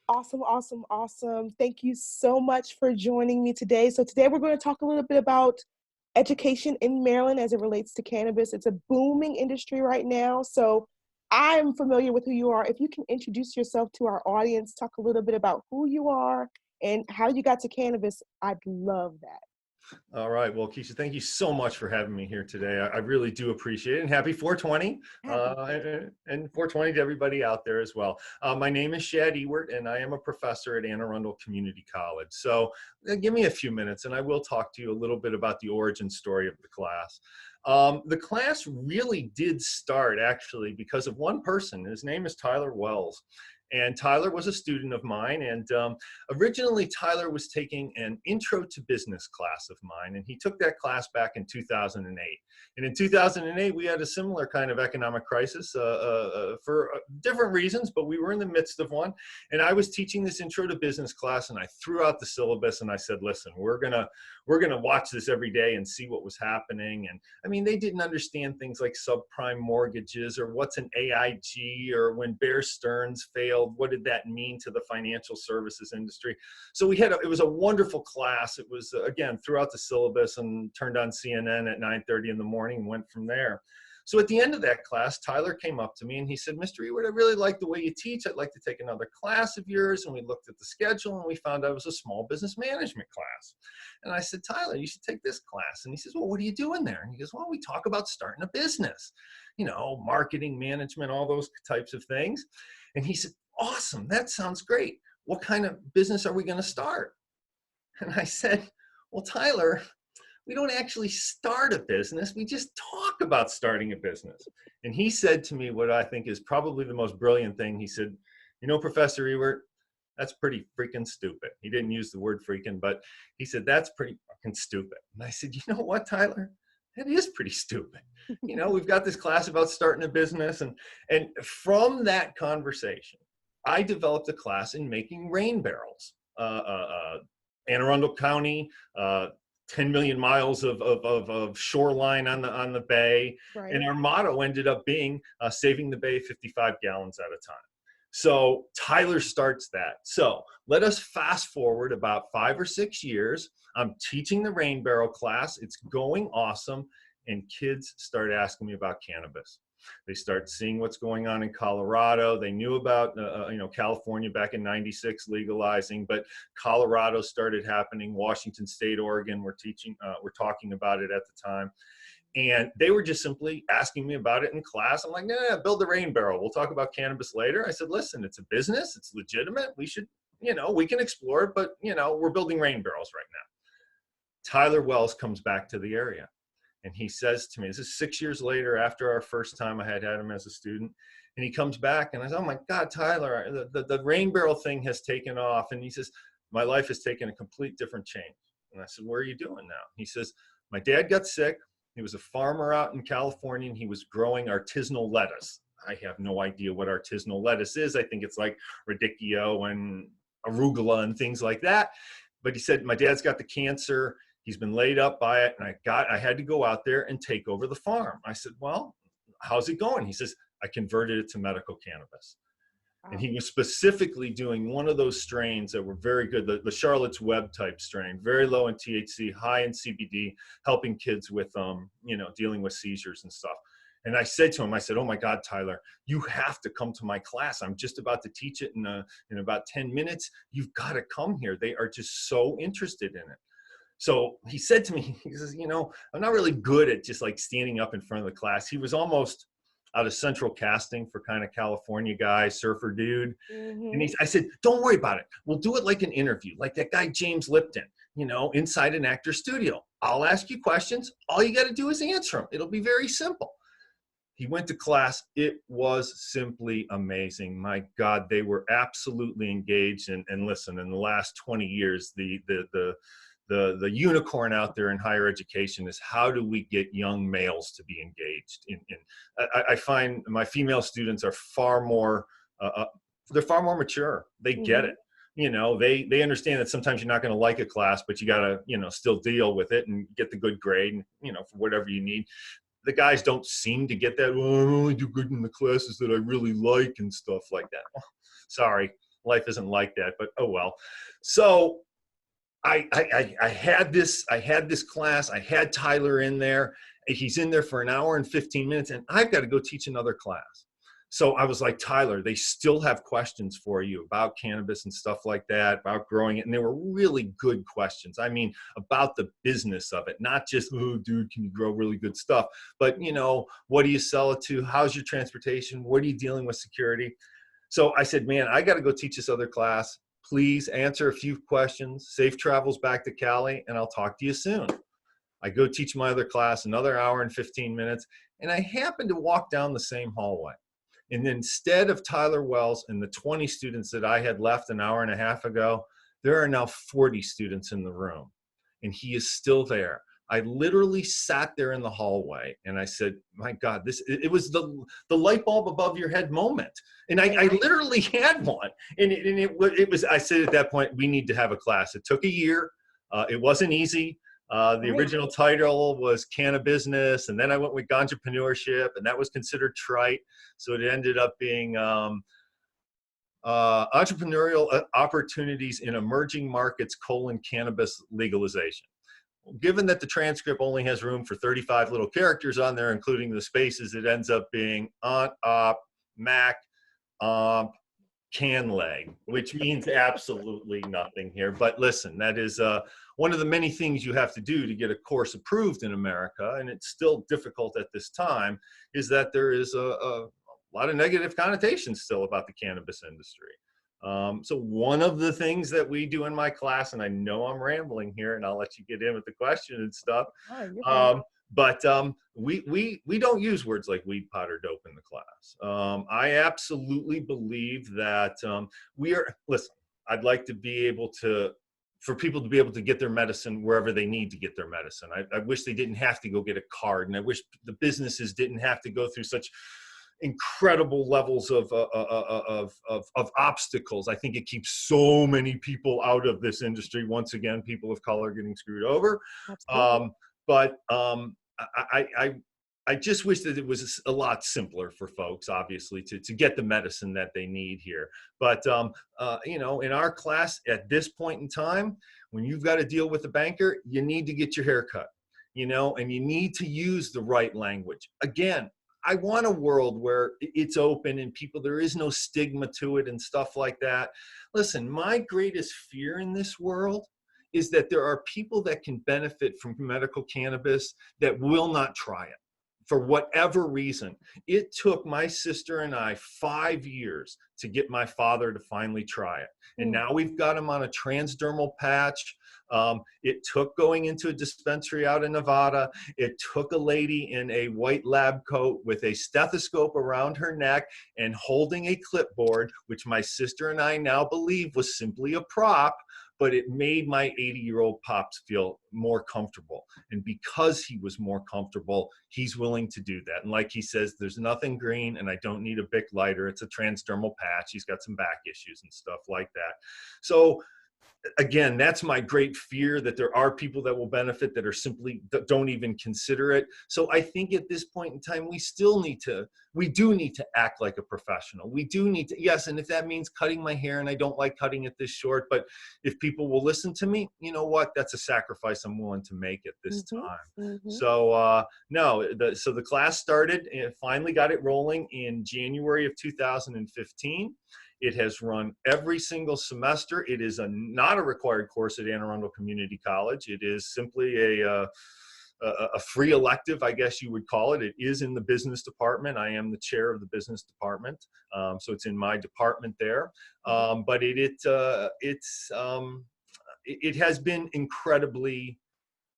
Awesome, awesome, awesome. Thank you so much for joining me today. So today we're going to talk a little bit about education in Maryland as it relates to cannabis. It's a booming industry right now. So I'm familiar with who you are. If you can introduce yourself to our audience, talk a little bit about who you are and how you got to cannabis, I'd love that. All right. Well, Keisha, thank you so much for having me here today. I really do appreciate it. And happy 420 Happy. and 420 to everybody out there as well. My name is Shad Ewart, and I am a professor at Anne Arundel Community College. So give me a few minutes, and I will talk to you a little bit about the origin story of the class. The class really did start actually because of one person. His name is Tyler Wells. And Tyler was a student of mine, and originally Tyler was taking an intro to business class of mine, and he took that class back in 2008. And in 2008, we had a similar kind of economic crisis for different reasons, but we were in the midst of one. And I was teaching this intro to business class, and I threw out the syllabus, and I said, listen, we're gonna watch this every day and see what was happening. And I mean, they didn't understand things like subprime mortgages or what's an AIG or when Bear Stearns failed. What did that mean to the financial services industry? So it was a wonderful class. It was, again, throughout the syllabus, and turned on CNN at 9:30 in the morning and went from there. So at the end of that class, Tyler came up to me and he said, Mr. Ewart, I really like the way you teach. I'd like to take another class of yours. And we looked at the schedule and we found out it was a small business management class. And I said, Tyler, you should take this class. And he says, well, what are you doing there? And he goes, well, we talk about starting a business, marketing, management, all those types of things. And he said, awesome, that sounds great. What kind of business are we going to start? And I said, well, Tyler, we don't actually start a business. We just talk about starting a business. And he said to me what I think is probably the most brilliant thing. He said, Professor Ewart, that's pretty freaking stupid. He didn't use the word freaking, but he said, that's pretty fucking stupid. And I said, you know what, Tyler? That is pretty stupid. We've got this class about starting a business. And from that conversation, I developed a class in making rain barrels. Anne Arundel County, 10 million miles of shoreline on the bay. Right. And our motto ended up being saving the bay 55 gallons at a time. So Tyler starts that. So let us fast forward about 5 or 6 years. I'm teaching the rain barrel class. It's going awesome. And kids start asking me about cannabis. They start seeing what's going on in Colorado. They knew about California back in '96 legalizing, but Colorado started happening. Washington State, Oregon, we're talking about it at the time. And they were just simply asking me about it in class. I'm like, nah, build the rain barrel. We'll talk about cannabis later. I said, listen, it's a business. It's legitimate. We should, we can explore it, but, we're building rain barrels right now. Tyler Wells comes back to the area. And he says to me, this is 6 years later after our first time I had him as a student. And he comes back and I said, oh my God, Tyler, the rain barrel thing has taken off. And he says, my life has taken a complete different change. And I said, what are you doing now? He says, my dad got sick. He was a farmer out in California and he was growing artisanal lettuce. I have no idea what artisanal lettuce is. I think it's like radicchio and arugula and things like that. But he said, my dad's got the cancer. He's been laid up by it, and I had to go out there and take over the farm. I said, well, how's it going? He says, I converted it to medical cannabis. Wow. And he was specifically doing one of those strains that were very good, the Charlotte's Web type strain, very low in THC, high in CBD, helping kids with, dealing with seizures and stuff. And I said to him, I said, oh my God, Tyler, you have to come to my class. I'm just about to teach it in about 10 minutes. You've got to come here. They are just so interested in it. So he said to me, he says, I'm not really good at just like standing up in front of the class. He was almost out of central casting for kind of California guy, surfer dude. Mm-hmm. And I said, don't worry about it. We'll do it like an interview, like that guy, James Lipton, inside an actor's studio. I'll ask you questions. All you got to do is answer them. It'll be very simple. He went to class. It was simply amazing. My God, they were absolutely engaged. And listen, in the last 20 years, the unicorn out there in higher education is how do we get young males to be engaged I find my female students are far more mature. They get it. They understand that sometimes you're not going to like a class, but you got to still deal with it and get the good grade and for whatever you need. The guys don't seem to get that. Well, I only do good in the classes that I really like and stuff like that. Sorry, life isn't like that, but oh well. So I had this class. I had Tyler in there. He's in there for an hour and 15 minutes, and I've got to go teach another class. So I was like, Tyler, they still have questions for you about cannabis and stuff like that, about growing it. And they were really good questions. I mean, about the business of it, not just, oh, dude, can you grow really good stuff? But, you know, what do you sell it to? How's your transportation? What are you dealing with security? So I said, man, I got to go teach this other class. Please answer a few questions. Safe travels back to Cali, and I'll talk to you soon. I go teach my other class, another hour and 15 minutes, and I happen to walk down the same hallway. And instead of Tyler Wells and the 20 students that I had left an hour and a half ago, there are now 40 students in the room, and he is still there. I literally sat there in the hallway and I said, my God, it was the light bulb above your head moment. And I literally had one. And it was, I said at that point, we need to have a class. It took a year. It wasn't easy. The original title was Cannabis, and then I went with entrepreneurship, and that was considered trite. So it ended up being entrepreneurial opportunities in emerging markets, cannabis legalization. Given that the transcript only has room for 35 little characters on there, including the spaces, it ends up being op, mac, can leg, which means absolutely nothing here. But listen, that is one of the many things you have to do to get a course approved in America, and it's still difficult at this time, is that there is a lot of negative connotations still about the cannabis industry. So one of the things that we do in my class, and I know I'm rambling here, and I'll let you get in with the question and stuff. But we don't use words like weed, pot, or dope in the class. I absolutely believe that listen, I'd like to be able to, for people to be able to get their medicine wherever they need to get their medicine. I wish they didn't have to go get a card, and I wish the businesses didn't have to go through such incredible levels of obstacles. I think it keeps so many people out of this industry. Once again, people of color getting screwed over. I just wish that it was a lot simpler for folks, obviously, to get the medicine that they need here. But, you know, in our class at this point in time, when you've got to deal with a banker, you need to get your hair cut, you know, and you need to use the right language. Again, I want a world where it's open and people, there is no stigma to it and stuff like that. Listen, my greatest fear in this world is that there are people that can benefit from medical cannabis that will not try it for whatever reason. It took my sister and I 5 years to get my father to finally try it. And now we've got him on a transdermal patch. It took going into a dispensary out in Nevada. It took a lady in a white lab coat with a stethoscope around her neck and holding a clipboard, which my sister and I now believe was simply a prop, but it made my 80-year-old pops feel more comfortable. And because he was more comfortable, he's willing to do that. And like he says, there's nothing green and I don't need a Bic lighter. It's a transdermal patch. He's got some back issues and stuff like that. So again, that's my great fear, that there are people that will benefit that are simply, that don't even consider it. So I think at this point in time, we do need to act like a professional. We do need to, yes. And if that means cutting my hair, and I don't like cutting it this short, but if people will listen to me, you know what, that's a sacrifice I'm willing to make at this time. So so the class started and finally got it rolling in January of 2015. It has run every single semester. It is not a required course at Anne Arundel Community College. It is simply a free elective, I guess you would call it. It is in the business department. I am the chair of the business department, so it's in my department there. But it has been incredibly,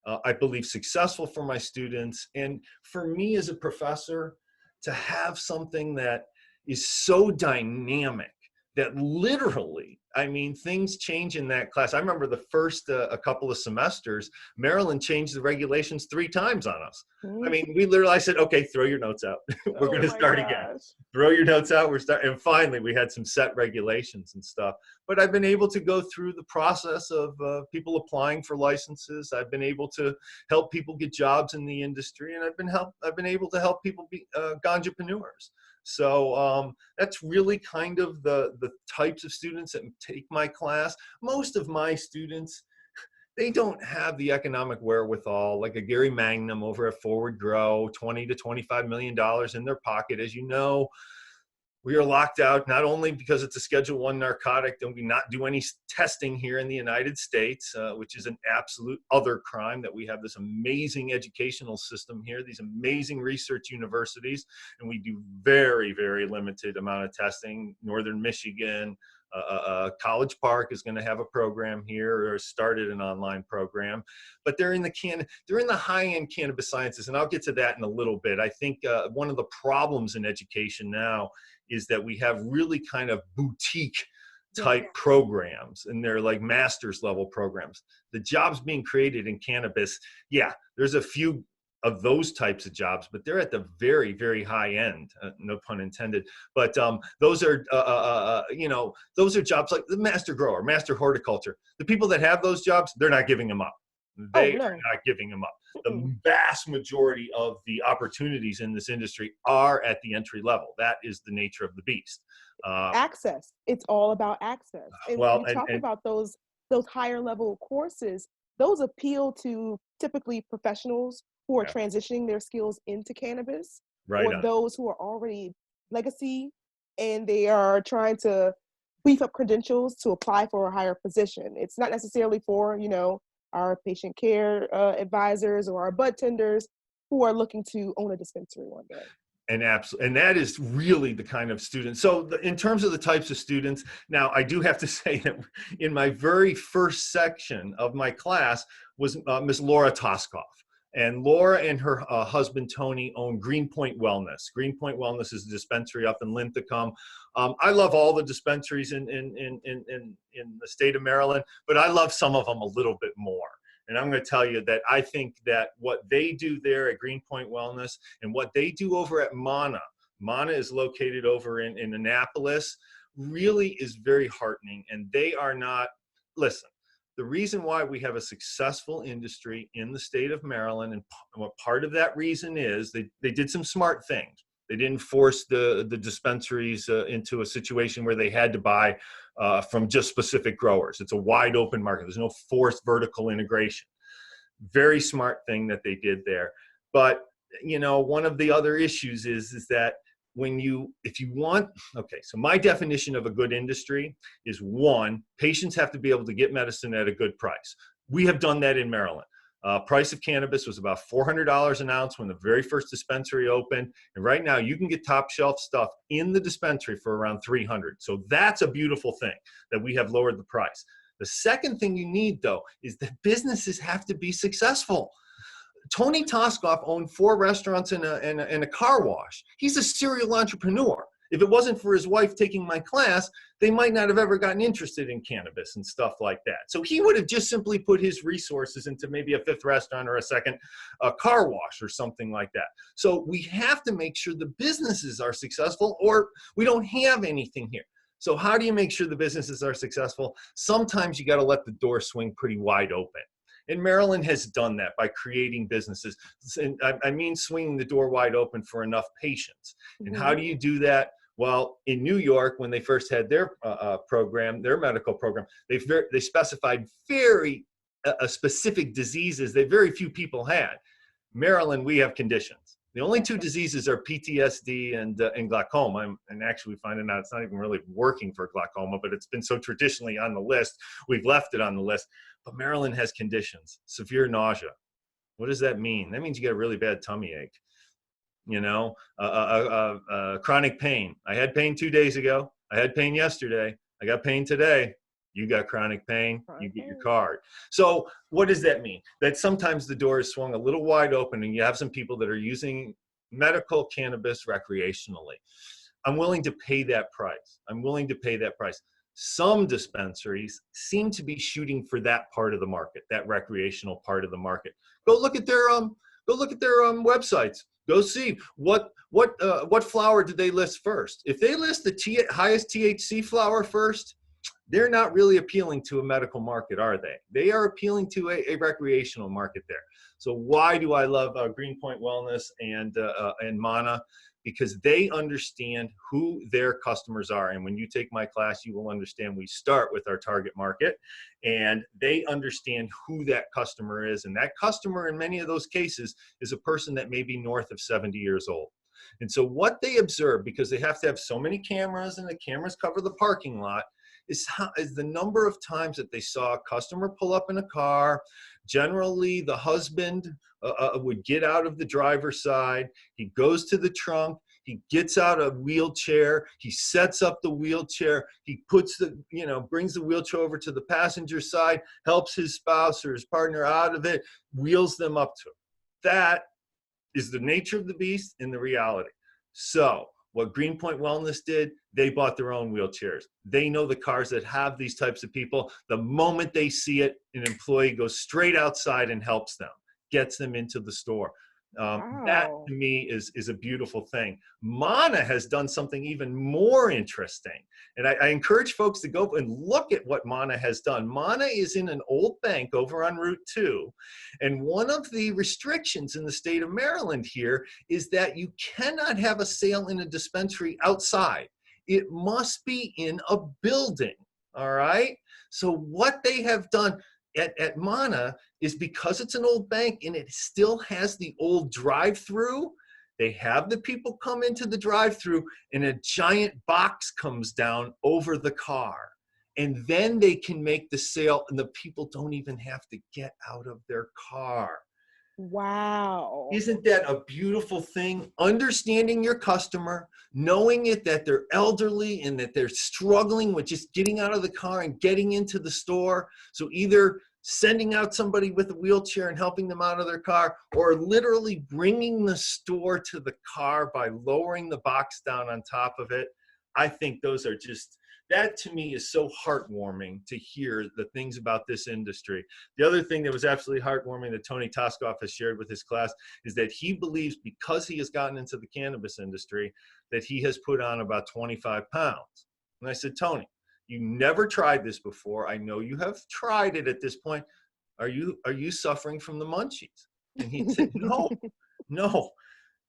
I believe, successful for my students, and for me as a professor to have something that is so dynamic that literally, I mean, things change in that class. I remember the first a couple of semesters, Maryland changed the regulations 3 times on us. I mean, I said, okay, throw your notes out. We're going to start again. Throw your notes out. And finally, we had some set regulations and stuff. But I've been able to go through the process of people applying for licenses. I've been able to help people get jobs in the industry, and I've been able to help people be ganjapreneurs. So that's really kind of the types of students that take my class. Most of my students, they don't have the economic wherewithal, like a Gary Magnum over at Forward Grow, $20 to $25 million in their pocket. As you know, we are locked out not only because it's a Schedule I narcotic, and we not do any testing here in the United States, which is an absolute other crime, that we have this amazing educational system here, these amazing research universities, and we do very, very limited amount of testing. Northern Michigan, College Park is going to have a program here, or started an online program, but they're in the high-end cannabis sciences, and I'll get to that in a little bit. I think one of the problems in education now is that we have really kind of boutique type programs, and they're like master's level programs. The jobs being created in cannabis, yeah, there's a few of those types of jobs, but they're at the very, very high end, no pun intended. But those are, those are jobs like the master grower, master horticulture. The people that have those jobs, they're not giving them up. They are not giving them up. The vast majority of the opportunities in this industry are at the entry level. That is the nature of the beast. Access. It's all about access. And well, when you talk about those higher level courses, those appeal to typically professionals who are transitioning their skills into cannabis, or those who are already legacy and they are trying to beef up credentials to apply for a higher position. It's not necessarily for, our patient care advisors or our bud tenders who are looking to own a dispensary one day. And that is really the kind of student. So in terms of the types of students, now I do have to say that in my very first section of my class was Ms. Laura Toskoff. And Laura and her husband, Tony, own Greenpoint Wellness. Greenpoint Wellness is a dispensary up in Linthicum. I love all the dispensaries in the state of Maryland, but I love some of them a little bit more. And I'm going to tell you that I think that what they do there at Greenpoint Wellness and what they do over at Mana is located over in Annapolis, really is very heartening. And they are not, listen, the reason why we have a successful industry in the state of Maryland, and what part of that reason is they did some smart things. They didn't force the dispensaries into a situation where they had to buy from just specific growers. It's a wide open market. There's no forced vertical integration. Very smart thing that they did there. But, one of the other issues is that so my definition of a good industry is, one, patients have to be able to get medicine at a good price. We have done that in Maryland. Price of cannabis was about $400 an ounce when the very first dispensary opened. And right now you can get top shelf stuff in the dispensary for around $300. So that's a beautiful thing that we have lowered the price. The second thing you need, though, is that businesses have to be successful. Tony Toskoff owned 4 restaurants and a car wash. He's a serial entrepreneur. If it wasn't for his wife taking my class, they might not have ever gotten interested in cannabis and stuff like that. So he would have just simply put his resources into maybe a 5th restaurant or a 2nd car wash or something like that. So we have to make sure the businesses are successful, or we don't have anything here. So how do you make sure the businesses are successful? Sometimes you got to let the door swing pretty wide open. And Maryland has done that by creating businesses. And I mean swinging the door wide open for enough patients. And how do you do that? Well, in New York, when they first had their program, their medical program, they specified very specific diseases that very few people had. Maryland, we have conditions. The only 2 diseases are PTSD and glaucoma. And actually finding out it's not even really working for glaucoma, but it's been so traditionally on the list, we've left it on the list. But Maryland has conditions. Severe nausea. What does that mean? That means you get a really bad tummy ache. Chronic pain. I had pain 2 days ago. I had pain yesterday. I got pain today. You got chronic pain, you get your card. So what does that mean? That sometimes the door is swung a little wide open and you have some people that are using medical cannabis recreationally. I'm willing to pay that price. Some dispensaries seem to be shooting for that part of the market, that recreational part of the market. Go look at their websites. Go see what flower did they list first. If they list the highest THC flower first, they're not really appealing to a medical market, are they? They are appealing to a recreational market there. So why do I love Greenpoint Wellness and Mana? Because they understand who their customers are. And when you take my class, you will understand we start with our target market, and they understand who that customer is. And that customer, in many of those cases, is a person that may be north of 70 years old. And so what they observe, because they have to have so many cameras and the cameras cover the parking lot, is the number of times that they saw a customer pull up in a car. Generally, the husband would get out of the driver's side. He goes to the trunk. He gets out a wheelchair. He sets up the wheelchair. He puts brings the wheelchair over to the passenger side, helps his spouse or his partner out of it, wheels them up to him. That is the nature of the beast and the reality. So what Greenpoint Wellness did, they bought their own wheelchairs. They know the cars that have these types of people. The moment they see it, an employee goes straight outside and helps them, gets them into the store. That Wow. to me is a beautiful thing. Mana has done something even more interesting. And I encourage folks to go and look at what Mana has done. Mana is in an old bank over on Route 2. And one of the restrictions in the state of Maryland here is that you cannot have a sale in a dispensary outside. It must be in a building. All right. So what they have done at Mana is, because it's an old bank and it still has the old drive-through, they have the people come into the drive-through and a giant box comes down over the car. And then they can make the sale and the people don't even have to get out of their car. Wow. Isn't that a beautiful thing? Understanding your customer, knowing that they're elderly and that they're struggling with just getting out of the car and getting into the store. So either sending out somebody with a wheelchair and helping them out of their car, or literally bringing the store to the car by lowering the box down on top of it. I think those are just, that to me is so heartwarming to hear the things about this industry. The other thing that was absolutely heartwarming that Tony Toskoff has shared with his class is that he believes, because he has gotten into the cannabis industry, that he has put on about 25 pounds. And I said, Tony, you never tried this before. I know you have tried it at this point. Are you suffering from the munchies? And he said, no,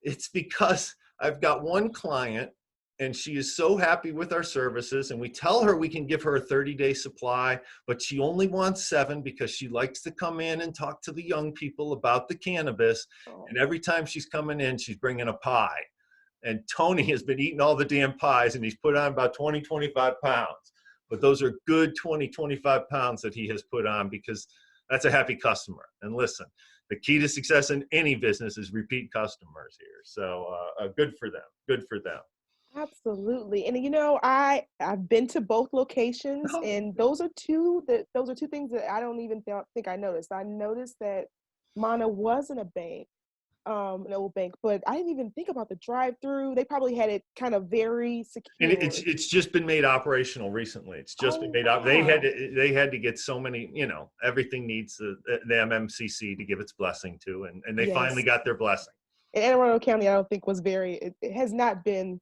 it's because I've got one client and she is so happy with our services, and we tell her we can give her a 30-day supply, but she only wants 7 because she likes to come in and talk to the young people about the cannabis. Oh. And every time she's coming in, she's bringing a pie. And Tony has been eating all the damn pies, and he's put on about 20, 25 pounds. But those are good 20, 25 pounds that he has put on, because that's a happy customer. And listen, the key to success in any business is repeat customers here. So good for them. Good for them. Absolutely. And I've been to both locations, and those are two things that I don't even think I noticed. I noticed that Mana was in a bank, an old bank, but I didn't even think about the drive-through. They probably had it kind of very And secure. it's just been made operational recently. It's just been Oh made up. wow. They had to get so many, everything needs the MMCC to give its blessing to, and they finally Yes. got their blessing. And Anne Arundel County, I don't think was it has not been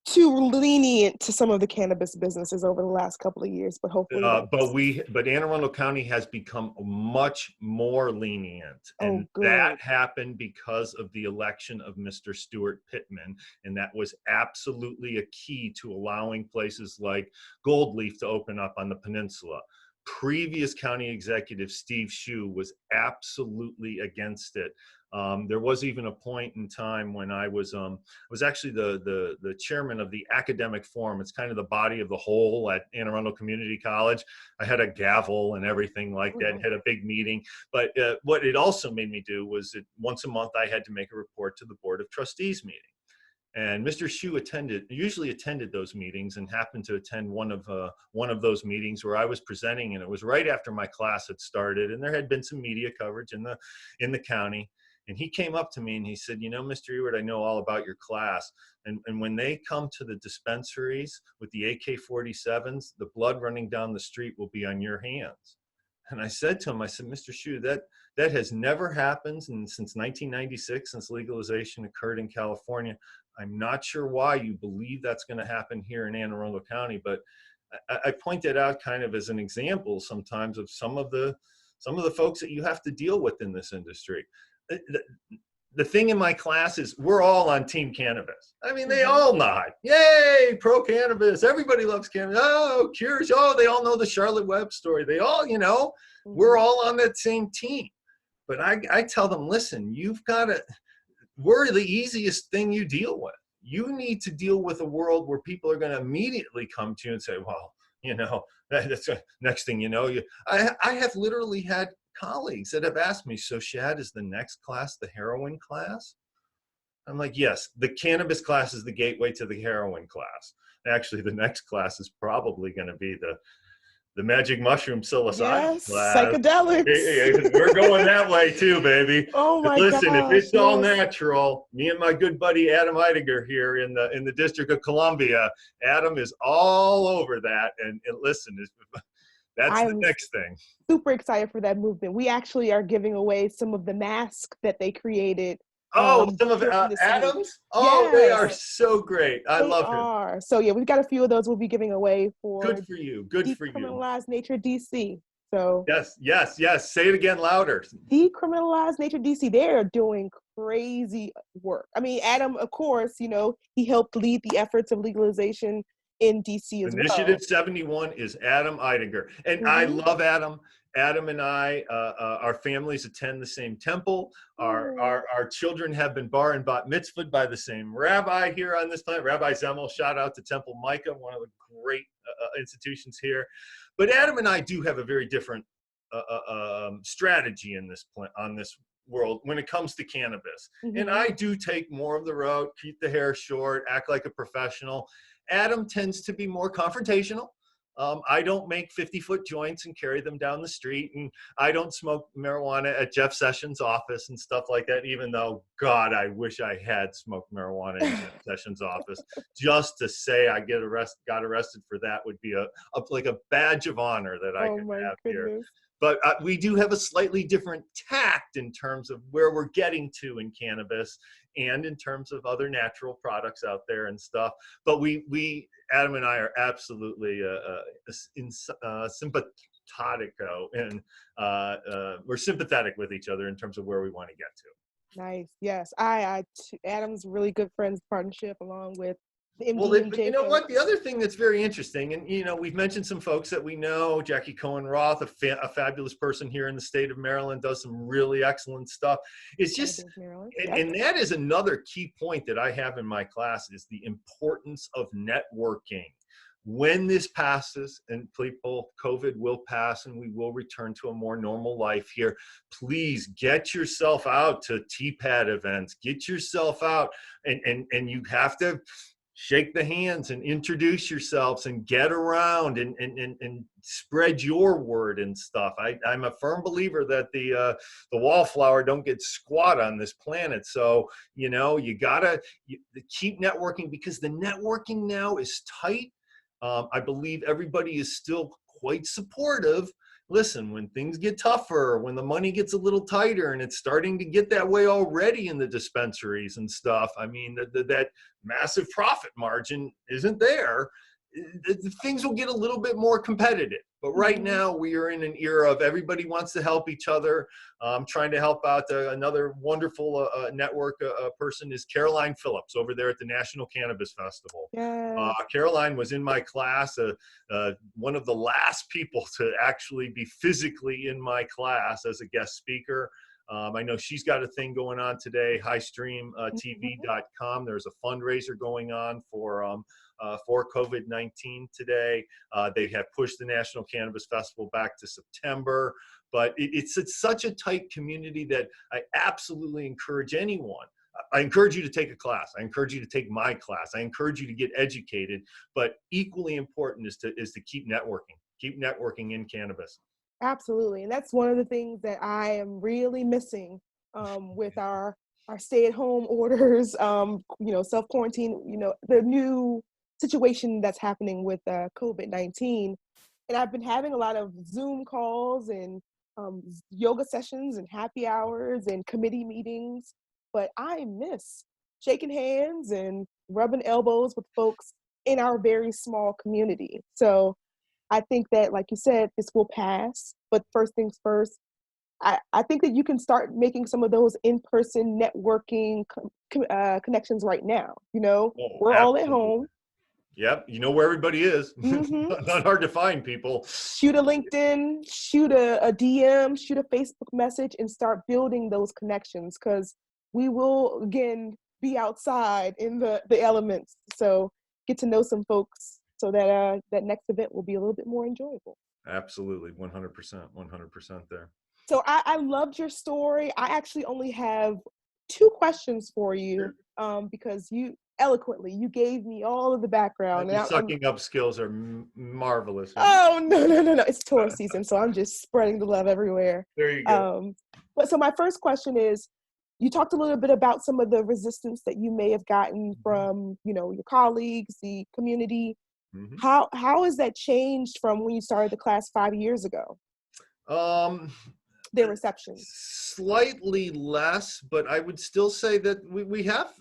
too lenient to some of the cannabis businesses over the last couple of years, but hopefully that's But Anne Arundel County has become much more lenient, oh and that good. happened because of the election of Mr. Stuart Pittman, and that was absolutely a key to allowing places like Gold Leaf to open up on the peninsula. Previous county executive Steve Shue was absolutely against it. There was even a point in time when I was actually the chairman of the academic forum. It's kind of the body of the whole at Anne Arundel Community College. I had a gavel and everything like that, and had a big meeting. But what it also made me do was that once a month I had to make a report to the Board of Trustees meeting. And Mr. Shue usually attended those meetings, and happened to attend one of those meetings where I was presenting, and it was right after my class had started, and there had been some media coverage in the county. And he came up to me and he said, Mr. Ewart, I know all about your class. And when they come to the dispensaries with the AK-47s, the blood running down the street will be on your hands. And I said to him, Mr. Shue, that has never happened since 1996, since legalization occurred in California. I'm not sure why you believe that's going to happen here in Anne Arundel County, but I point that out kind of as an example sometimes of some of the folks that you have to deal with in this industry. The thing in my class is we're all on team cannabis. I mean, they all nod. Yay, pro cannabis. Everybody loves cannabis. Oh, cures. Oh, they all know the Charlotte Webb story. They all, we're all on that same team. But I tell them, listen, we're the easiest thing you deal with. You need to deal with a world where people are going to immediately come to you and say, well, that's next thing you know, I have literally had colleagues that have asked me, so Shad, is the next class the heroin class? I'm like, yes, the cannabis class is the gateway to the heroin class. Actually, the next class is probably going to be the magic mushroom psilocybin Yes, class. psychedelics. We're going that way too, baby. Oh my Listen, if gosh, it's all yes. natural, me and my good buddy Adam Eidinger here in the District of Columbia, Adam is all over that. And listen, that's the I'm next thing. super excited for that movement. We actually are giving away some of the masks that they created. Oh, some of During this week. Adam's? Oh, they are Yes, so great. I they love him. are. So yeah, we've got a few of those we'll be giving away for Good for you. Good for you. Decriminalize Nature DC. So Yes, yes, yes. Say it again louder. Decriminalize Nature DC, they're doing crazy work. I mean, Adam, of course, he helped lead the efforts of legalization in DC as well. Initiative 71 is Adam Eidinger. And I love Adam. Adam and I, our families attend the same temple. Our children have been bar and bat mitzvahed by the same rabbi here on this planet, Rabbi Zemmel. Shout out to Temple Micah, one of the great institutions here. But Adam and I do have a very different strategy on this world when it comes to cannabis. And I do take more of the road, keep the hair short, act like a professional. Adam tends to be more confrontational. I don't make 50-foot joints and carry them down the street, and I don't smoke marijuana at Jeff Sessions' office and stuff like that, even though, God, I wish I had smoked marijuana in Jeff Sessions' office. Just to say I got arrested for that would be like a badge of honor that I could have here. But we do have a slightly different tact in terms of where we're getting to in cannabis and in terms of other natural products out there and stuff. But Adam and I are absolutely sympathetico, and we're sympathetic with each other in terms of where we want to get to. Nice. Yes. Adam's really good friends partnership along with the MD Well, and J you know folks. what? The other thing that's very interesting, and we've mentioned some folks that we know. Jackie Cohen Roth, a fabulous person here in the state of Maryland, does some really excellent stuff. It's just, and that is another key point that I have in my class, is the importance of networking. When this passes, and COVID will pass and we will return to a more normal life here, please get yourself out to TPAD events, get yourself out, and you have to shake the hands and introduce yourselves and get around and spread your word and stuff. I'm a firm believer that the wallflower don't get squat on this planet. So, you gotta keep networking, because the networking now is tight. I believe everybody is still quite supportive. Listen, when things get tougher, when the money gets a little tighter, and it's starting to get that way already in the dispensaries and stuff, I mean, that massive profit margin isn't there. Things will get a little bit more competitive. But right now, we are in an era of everybody wants to help each other. I'm trying to help out. Another wonderful network person is Caroline Phillips over there at the National Cannabis Festival. Yes. Caroline was in my class, one of the last people to actually be physically in my class as a guest speaker. I know she's got a thing going on today, highstreamtv.com. There's a fundraiser going on for COVID-19 today. They have pushed the National Cannabis Festival back to September, but it's such a tight community that I absolutely encourage anyone. I encourage you to take a class. I encourage you to take my class. I encourage you to get educated, but equally important is to keep networking in cannabis. Absolutely. And that's one of the things that I am really missing with our stay-at-home orders, self-quarantine, the new situation that's happening with COVID-19. And I've been having a lot of Zoom calls and yoga sessions and happy hours and committee meetings, but I miss shaking hands and rubbing elbows with folks in our very small community. So I think that, like you said, this will pass. But first things first, I think that you can start making some of those in-person networking connections right now. You know, Oh, we're all at absolutely. home. Yep. You know where everybody is. Hmm. Not hard to find people. Shoot a LinkedIn, shoot a DM, shoot a Facebook message, and start building those connections, because we will again be outside in the elements. So get to know some folks so that that next event will be a little bit more enjoyable. Absolutely. 100%. 100% there. So I loved your story. I actually only have two questions for you, Sure. because you gave me all of the background, and Your I'm sucking up skills are marvelous. oh no, it's tourist season, so I'm just spreading the love everywhere. There you go. Um, but so my first question is, you talked a little bit about some of the resistance that you may have gotten from, your colleagues, the community. Hmm. How has that changed from when you started the class 5 years ago? Um, Their reception. Slightly less, but I would still say that we have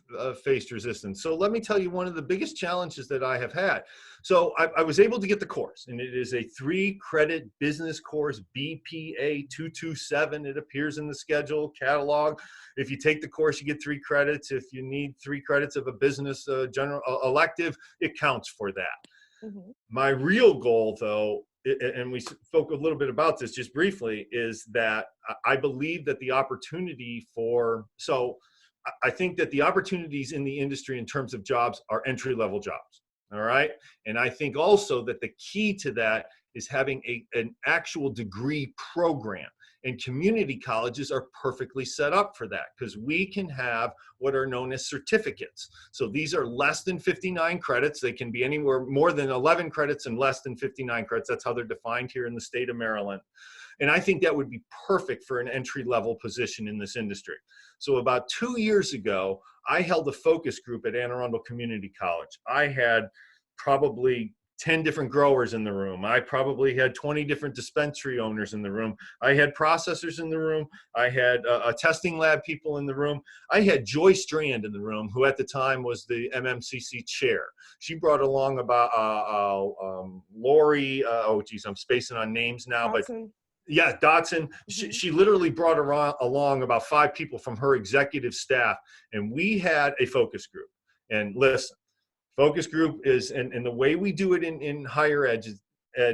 faced resistance. So let me tell you one of the biggest challenges that I have had. So I was able to get the course, and it is a 3-credit business course, BPA 227. It appears in the schedule catalog. If you take the course, you get 3 credits. If you need 3 credits of a business general elective, it counts for that. Hmm. My real goal, though, and we spoke a little bit about this just briefly, is that I believe that the opportunity I think that the opportunities in the industry in terms of jobs are entry-level jobs. All right. And I think also that the key to that is having an actual degree program. And community colleges are perfectly set up for that, because we can have what are known as certificates. So these are less than 59 credits. They can be anywhere more than 11 credits and less than 59 credits. That's how they're defined here in the state of Maryland. And I think that would be perfect for an entry-level position in this industry. So about 2 years ago, I held a focus group at Anne Arundel Community College. I had probably 10 different growers in the room. I probably had 20 different dispensary owners in the room. I had processors in the room. I had a testing lab people in the room. I had Joy Strand in the room, who at the time was the MMCC chair. She brought along about Lori, oh geez, I'm spacing on names now, but Dotson. yeah, Dotson. Hmm. She literally brought along about 5 people from her executive staff, and we had a focus group. And listen, focus group is, and the way we do it in higher ed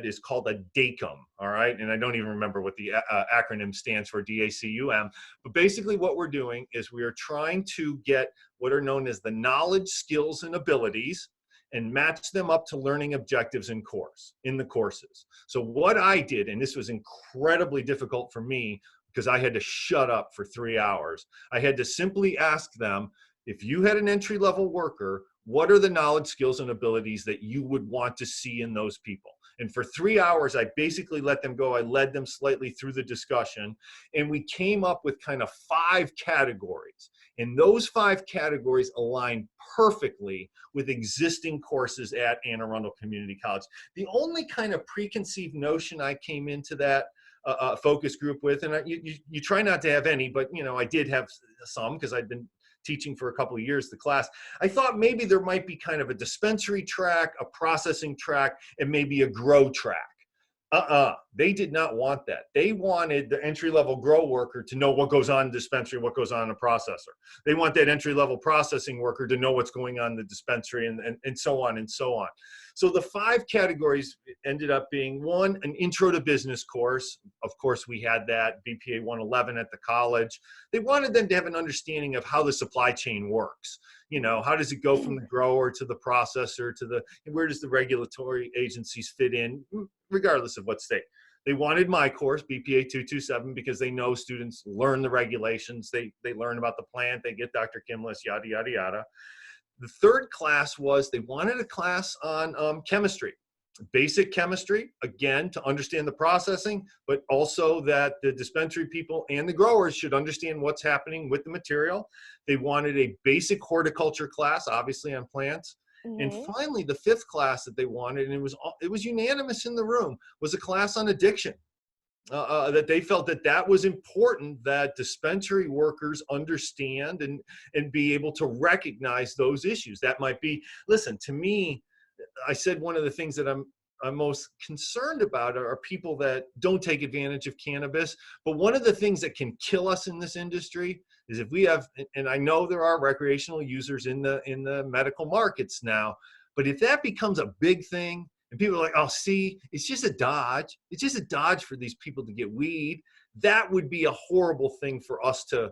is called a DACUM, all right? And I don't even remember what the acronym stands for, DACUM. But basically what we're doing is we are trying to get what are known as the knowledge, skills, and abilities, and match them up to learning objectives in the courses. So what I did, and this was incredibly difficult for me because I had to shut up for 3 hours, I had to simply ask them, if you had an entry-level worker, what are the knowledge, skills, and abilities that you would want to see in those people? And for 3 hours, I basically let them go. I led them slightly through the discussion, and we came up with kind of 5 categories. And those 5 categories align perfectly with existing courses at Anne Arundel Community College. The only kind of preconceived notion I came into that focus group with, and you try not to have any, but I did have some because I'd been teaching for a couple of years the class. I thought maybe there might be kind of a dispensary track, a processing track, and maybe a grow track. They did not want that. They wanted the entry-level grow worker to know what goes on in the dispensary, what goes on in a processor. They want that entry-level processing worker to know what's going on in the dispensary, and so on and so on. So the 5 categories ended up being: 1, an intro to business course. Of course, we had that, BPA 111 at the college. They wanted them to have an understanding of how the supply chain works. How does it go from the grower to the processor to where does the regulatory agencies fit in, regardless of what state. They wanted my course, BPA 227, because they know students learn the regulations. They learn about the plant. They get Dr. Kimless, yada, yada, yada. The 3rd class was they wanted a class on chemistry. Basic chemistry, again, to understand the processing, but also that the dispensary people and the growers should understand what's happening with the material. They wanted a basic horticulture class, obviously on plants. And Hmm. finally, the 5th class that they wanted, and it was unanimous in the room, was a class on addiction. That they felt that was important, that dispensary workers understand and be able to recognize those issues. That might be, listen, to me, I said one of the things that I'm most concerned about are people that don't take advantage of cannabis. But one of the things that can kill us in this industry is if we have, and I know there are recreational users in the medical markets now, but if that becomes a big thing and people are like, oh, see, it's just a dodge. It's just a dodge for these people to get weed. That would be a horrible thing for us to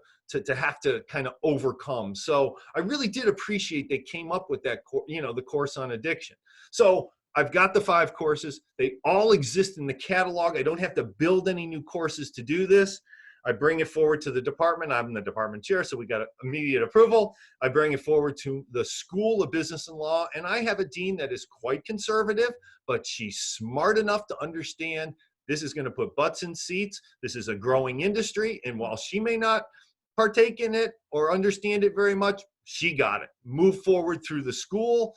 have to kind of overcome. So I really did appreciate they came up with that, the course on addiction. So I've got the 5 courses. They all exist in the catalog. I don't have to build any new courses to do this. I bring it forward to the department. I'm the department chair, so we got immediate approval. I bring it forward to the School of Business and Law, and I have a dean that is quite conservative, but she's smart enough to understand this is going to put butts in seats. This is a growing industry, and while she may not partake in it or understand it very much, she got it. Move forward through the school.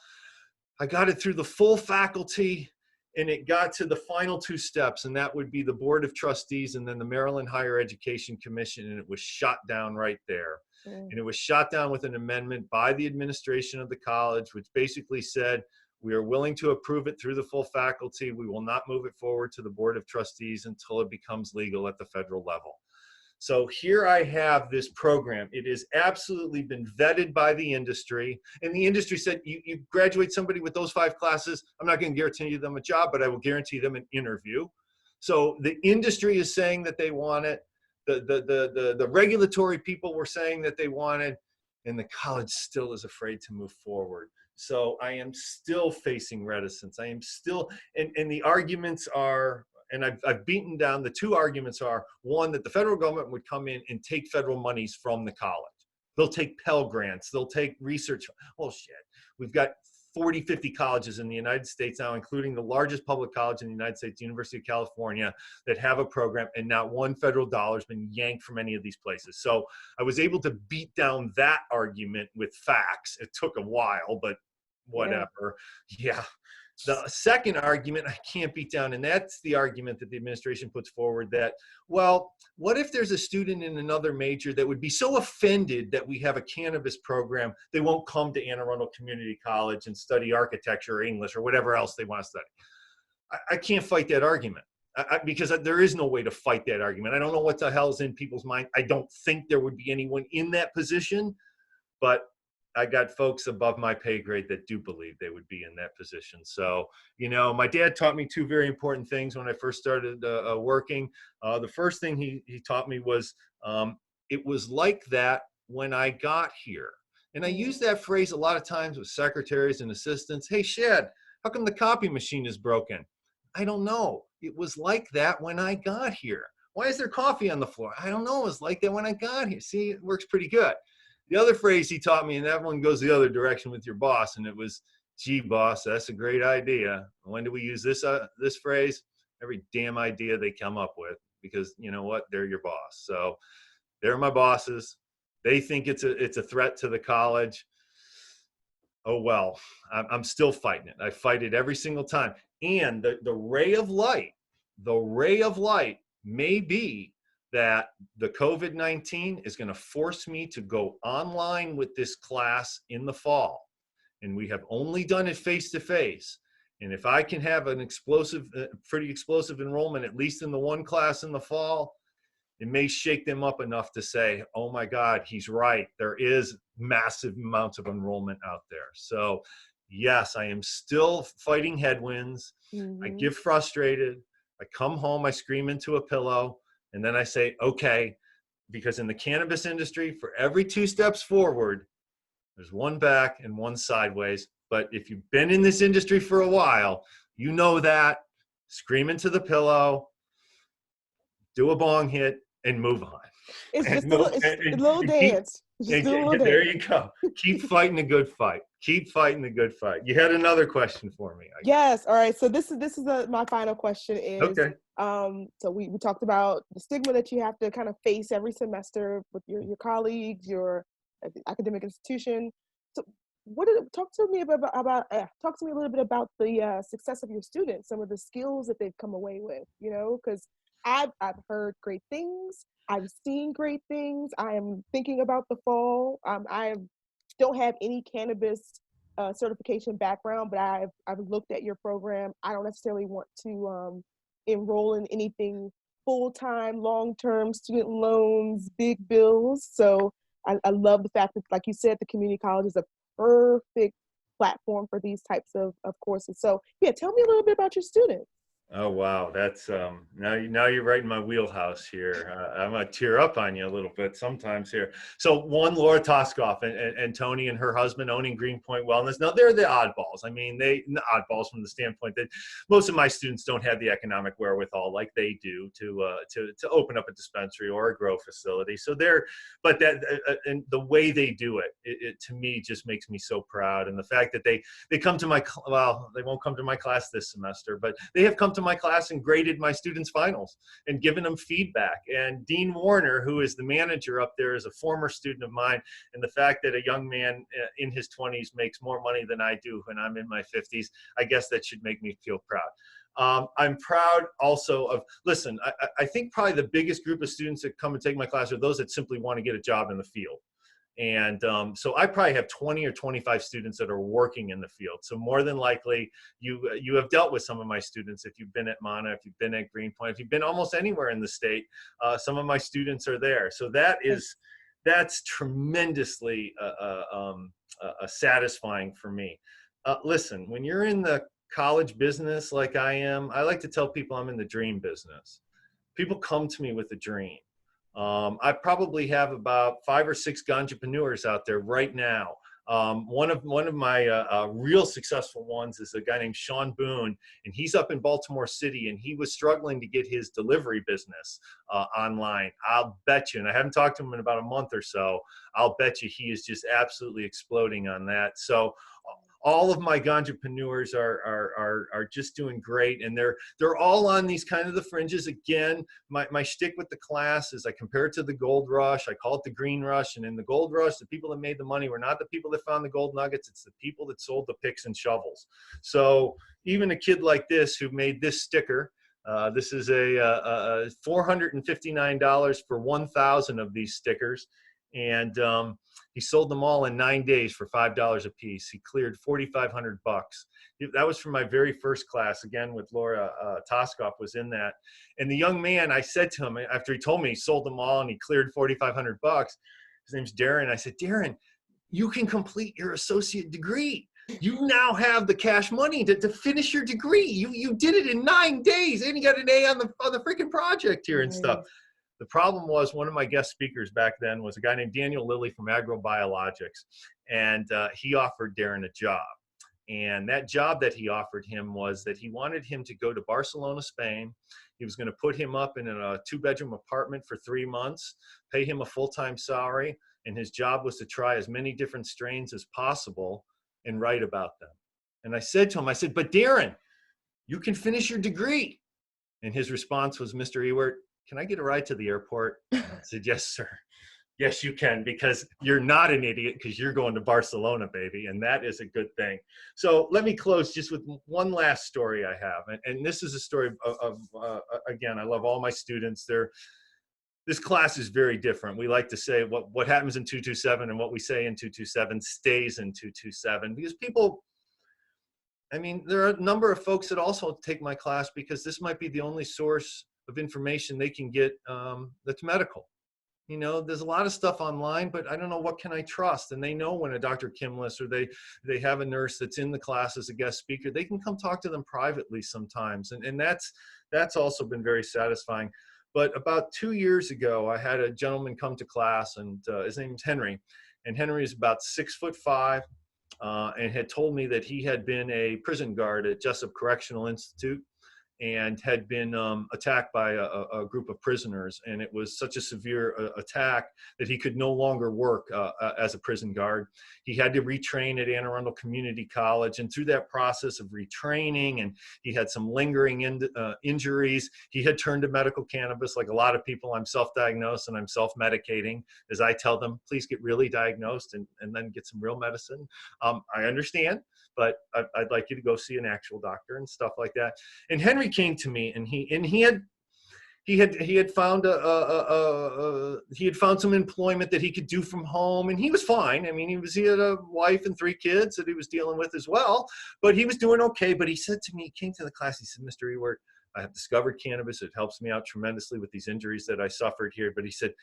I got it through the full faculty, and it got to the final 2 steps, and that would be the Board of Trustees and then the Maryland Higher Education Commission, and it was shot down right there. Mm. And it was shot down with an amendment by the administration of the college, which basically said, we are willing to approve it through the full faculty. We will not move it forward to the Board of Trustees until it becomes legal at the federal level. So here I have this program. It has absolutely been vetted by the industry. And the industry said, you graduate somebody with those 5 classes, I'm not going to guarantee them a job, but I will guarantee them an interview. So the industry is saying that they want it. The regulatory people were saying that they wanted, and the college still is afraid to move forward. So I am still facing reticence. I am still, and the arguments are, and I've beaten down, the 2 arguments are, one, that the federal government would come in and take federal monies from the college. They'll take Pell Grants, they'll take research. Well, shit, we've got 40, 50 colleges in the United States now, including the largest public college in the United States, University of California, that have a program, and not one federal dollar has been yanked from any of these places. So I was able to beat down that argument with facts. It took a while, but whatever. Yeah. The second argument I can't beat down, and that's the argument that the administration puts forward that, well, what if there's a student in another major that would be so offended that we have a cannabis program, they won't come to Anne Arundel Community College and study architecture or English or whatever else they want to study. I can't fight that argument because there is no way to fight that argument. I don't know what the hell's in people's mind. I don't think there would be anyone in that position, but I got folks above my pay grade that do believe they would be in that position. So, my dad taught me 2 very important things when I first started working. The first thing he taught me was, it was like that when I got here. And I use that phrase a lot of times with secretaries and assistants. Hey, Shad, how come the copy machine is broken? I don't know. It was like that when I got here. Why is there coffee on the floor? I don't know. It was like that when I got here. See, it works pretty good. The other phrase he taught me, and that one goes the other direction with your boss, and it was, gee, boss, that's a great idea. When do we use this phrase? Every damn idea they come up with, because you know what? They're your boss. So they're my bosses. They think it's a threat to the college. Oh, well, I'm still fighting it. I fight it every single time. And the ray of light may be that the COVID-19 is going to force me to go online with this class in the fall. And we have only done it face-to-face. And if I can have an pretty explosive enrollment, at least in the 1 class in the fall, it may shake them up enough to say, oh my God, he's right. There is massive amounts of enrollment out there. So yes, I am still fighting headwinds. I get frustrated. I come home, I scream into a pillow. And then I say, okay, because in the cannabis industry, for every 2 steps forward, there's 1 back and 1 sideways. But if you've been in this industry for a while, you know that. Scream into the pillow, do a bong hit, and move on. It's And just a little dance. Just do a little there dance. you go. Keep fighting the good fight. Keep fighting the good fight. You had another question for me. Yes. All right. So this is my final question is, Okay. so we talked about the stigma that you have to kind of face every semester with your colleagues, your academic institution. So talk to me talk to me a little bit about the success of your students, some of the skills that they've come away with, because I've heard great things. I've seen great things. I am thinking about the fall. I don't have any cannabis certification background, but I've looked at your program. I don't necessarily want to enroll in anything full-time, long-term, student loans, big bills. So I love the fact that, like you said, the community college is a perfect platform for these types of courses. So yeah, tell me a little bit about your students. Oh wow, that's now you're right in my wheelhouse here. I'm gonna tear up on you a little bit sometimes here. So one, Laura Toskoff and Tony and her husband owning Greenpoint Wellness. Now they're the oddballs. I mean, the oddballs from the standpoint that most of my students don't have the economic wherewithal like they do to open up a dispensary or a grow facility. So but that and the way they do it to me just makes me so proud. And the fact that they come to they won't come to my class this semester, but they have come to my class and graded my students' finals and given them feedback. And Dean Warner, who is the manager up there, is a former student of mine. And the fact that a young man in his 20s makes more money than I do when I'm in my 50s, I guess that should make me feel proud. I'm proud also of, listen, I think probably the biggest group of students that come and take my class are those that simply want to get a job in the field. And so I probably have 20 or 25 students that are working in the field. So more than likely, you have dealt with some of my students. If you've been at Mana, if you've been at Greenpoint, if you've been almost anywhere in the state, some of my students are there. So that's tremendously satisfying for me. Listen, when you're in the college business like I am, I like to tell people I'm in the dream business. People come to me with a dream. I probably have about 5 or 6 ganjapreneurs out there right now. One of my real successful ones is a guy named Sean Boone, and he's up in Baltimore City, and he was struggling to get his delivery business online. I'll bet you, and I haven't talked to him in about a month or so, I'll bet you he is just absolutely exploding on that. So all of my ganjapreneurs are just doing great, and they're all on these kind of the fringes. Again, my shtick with the class is I compare it to the gold rush. I call it the green rush. And in the gold rush, the people that made the money were not the people that found the gold nuggets. It's the people that sold the picks and shovels. So even a kid like this who made this sticker, this is a $459 for 1,000 of these stickers. And he sold them all in 9 days for $5 a piece. He cleared $4,500. That was from my very first class, again with Laura Toskoff was in that. And the young man, I said to him after he told me he sold them all and he cleared $4,500, his name's Darren. I said, Darren, you can complete your associate degree. You now have the cash money to finish your degree. You did it in 9 days, and you got an A on the freaking project here and stuff. The problem was one of my guest speakers back then was a guy named Daniel Lilly from Agrobiologics, and he offered Darren a job. And that job that he offered him was that he wanted him to go to Barcelona, Spain. He was going to put him up in a 2-bedroom apartment for 3 months, pay him a full-time salary, and his job was to try as many different strains as possible and write about them. And I said to him, I said, but Darren, you can finish your degree. And his response was, Mr. Ewart, can I get a ride to the airport? I said, yes, sir. Yes, you can, because you're not an idiot, because you're going to Barcelona, baby. And that is a good thing. So let me close just with one last story I have. And this is a story of again, I love all my students. This class is very different. We like to say what happens in 227 and what we say in 227 stays in 227, because people, I mean, there are a number of folks that also take my class because this might be the only source of information they can get that's medical. You know, there's a lot of stuff online, but I don't know, what can I trust? And they know when a Dr. Kimless or they have a nurse that's in the class as a guest speaker, they can come talk to them privately sometimes. And that's also been very satisfying. But about 2 years ago, I had a gentleman come to class, and his name is Henry. And Henry is about 6'5", and had told me that he had been a prison guard at Jessup Correctional Institute and had been attacked by a group of prisoners. And it was such a severe attack that he could no longer work as a prison guard. He had to retrain at Anne Arundel Community College. And through that process of retraining, and he had some lingering injuries, he had turned to medical cannabis. Like a lot of people, I'm self-diagnosed and I'm self-medicating. As I tell them, please get really diagnosed and then get some real medicine. I understand, but I'd like you to go see an actual doctor and stuff like that. And Henry came to me, and he he had found he had found some employment that he could do from home, and he was fine. I mean, he had a wife and 3 kids that he was dealing with as well, but he was doing okay. But he said to me, he came to the class, he said, "Mr. Ewart, I have discovered cannabis. It helps me out tremendously with these injuries that I suffered here." But he said,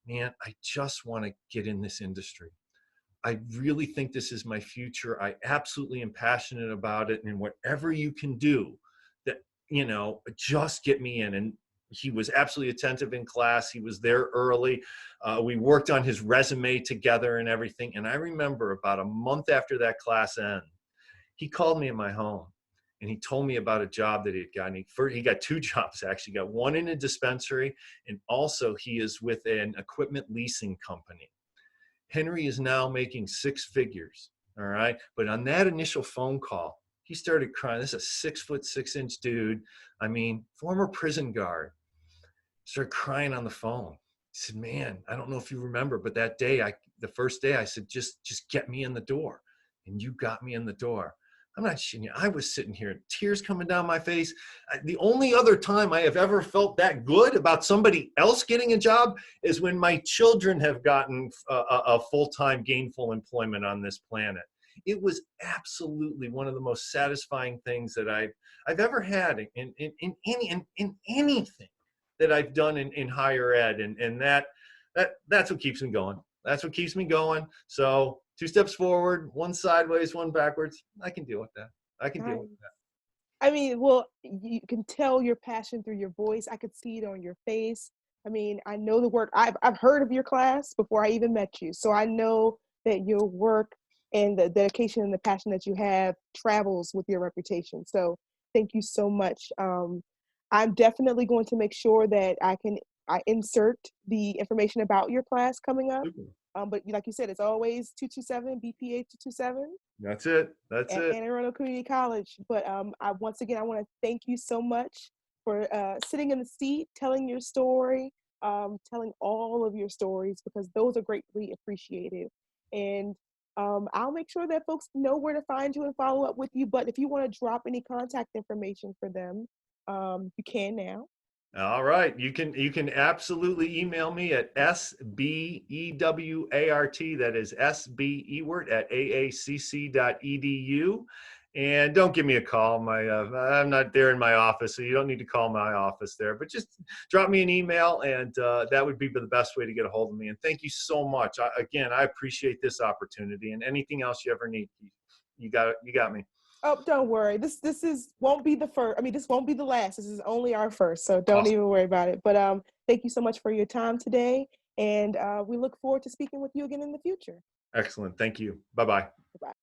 "Man, I just want to get in this industry. I really think this is my future. I absolutely am passionate about it. And whatever you can do that, just get me in." And he was absolutely attentive in class. He was there early. We worked on his resume together and everything. And I remember about a month after that class ended, he called me at my home and he told me about a job that he had gotten. He got 2 jobs, actually. He got one in a dispensary, and also he is with an equipment leasing company. Henry is now making 6 figures. All right. But on that initial phone call, he started crying. This is a 6'6" dude. I mean, former prison guard. Started crying on the phone. He said, "Man, I don't know if you remember, but that day, the first day, I said, just get me in the door." And you got me in the door. I'm not shitting you. I was sitting here, tears coming down my face. The only other time I have ever felt that good about somebody else getting a job is when my children have gotten a full-time gainful employment on this planet. It was absolutely one of the most satisfying things that I've ever had in anything that I've done in higher ed. And that's what keeps me going. That's what keeps me going. So 2 steps forward, 1 sideways, 1 backwards. I can deal with that. I can deal Nice. with that. I mean, well, you can tell your passion through your voice. I could see it on your face. I mean, I know the work. I've heard of your class before I even met you. So I know that your work and the dedication and the passion that you have travels with your reputation. So thank you so much. I'm definitely going to make sure that I insert the information about your class coming up. Super. But like you said, it's always 227 BPA 227 That's it. That's at it. Anne Arundel Community College. But once again, I want to thank you so much for sitting in the seat, telling your story, telling all of your stories, because those are greatly appreciated. And I'll make sure that folks know where to find you and follow up with you. But if you want to drop any contact information for them, you can now. All right. You can absolutely email me at sbewart, that is sbewart at aacc.edu. And don't give me a call. I'm not there in my office, so you don't need to call my office there. But just drop me an email, and that would be the best way to get a hold of me. And thank you so much. Again, I appreciate this opportunity. And anything else you ever need, you got me. Oh, don't worry. This is won't be the first. I mean, this won't be the last. This is only our first, so don't Awesome. even worry about it. But thank you so much for your time today, and we look forward to speaking with you again in the future. Excellent. Thank you. Bye-bye. Bye.